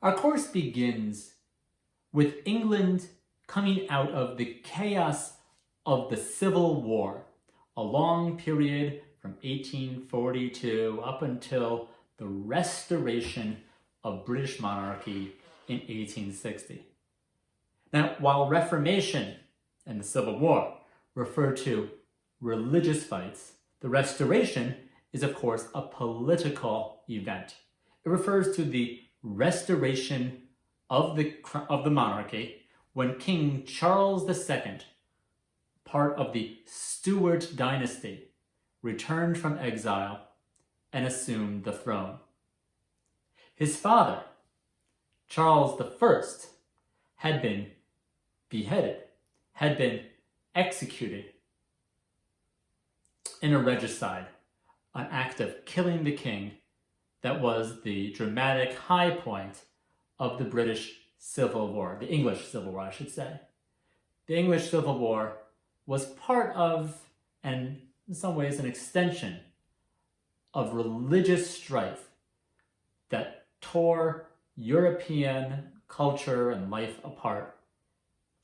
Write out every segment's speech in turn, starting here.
Our course begins with England coming out of the chaos of the Civil War, a long period from 1842 up until the restoration of British monarchy in 1860. Now, while Reformation and the Civil War refer to religious fights, the Restoration is, of course, a political event. It refers to the restoration of the monarchy when King Charles II, part of the Stuart dynasty, returned from exile and assumed the throne. His father, Charles I, had been beheaded, had been executed in a regicide, an act of killing the king that was the dramatic high point of the British Civil War, the English Civil War, I should say. The English Civil War was part of, and in some ways an extension of, religious strife that tore European culture and life apart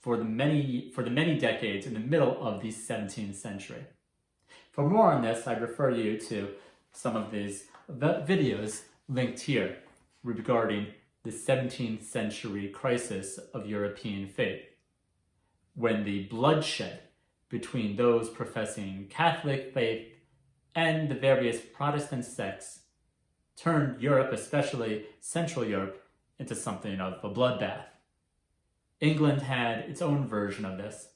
for the many decades in the middle of the 17th century. For more on this, I'd refer you to some of these videos linked here regarding the 17th century crisis of European faith, when the bloodshed between those professing Catholic faith and the various Protestant sects turned Europe, especially Central Europe, into something of a bloodbath. England had its own version of this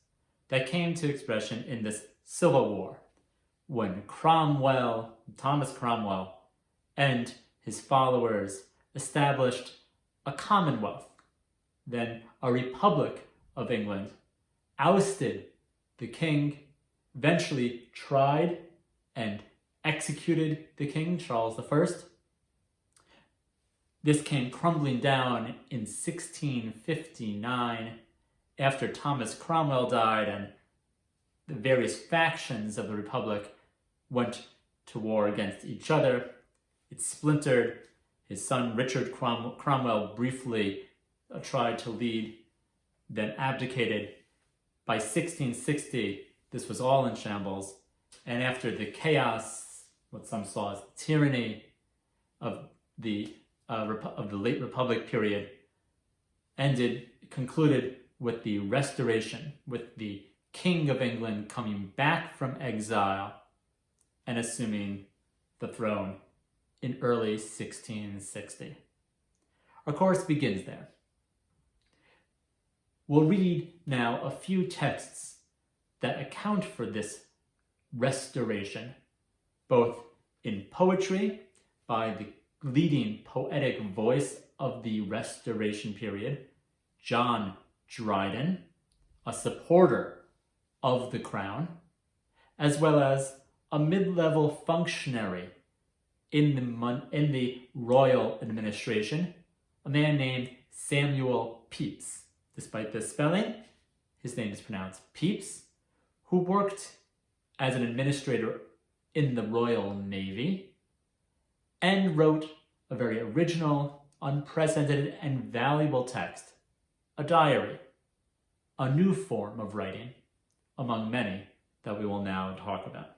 that came to expression in this Civil War, when Thomas Cromwell, and his followers established a commonwealth, then a republic of England, ousted the king, eventually tried and executed the king, Charles I. This came crumbling down in 1659 after Thomas Cromwell died and the various factions of the republic went to war against each other. It splintered. His son Richard Cromwell briefly tried to lead, then abdicated. By 1660, this was all in shambles, and after the chaos, what some saw as tyranny of the late Republic period, concluded with the Restoration, with the King of England coming back from exile and assuming the throne in early 1660. Our course begins there. We'll read now a few texts that account for this restoration, both in poetry by the leading poetic voice of the Restoration period, John Dryden, a supporter of the crown, as well as a mid-level functionary in the royal administration, a man named Samuel Pepys. Despite the spelling, his name is pronounced Pepys, who worked as an administrator in the Royal Navy and wrote a very original, unprecedented, and valuable text, a diary, a new form of writing among many that we will now talk about.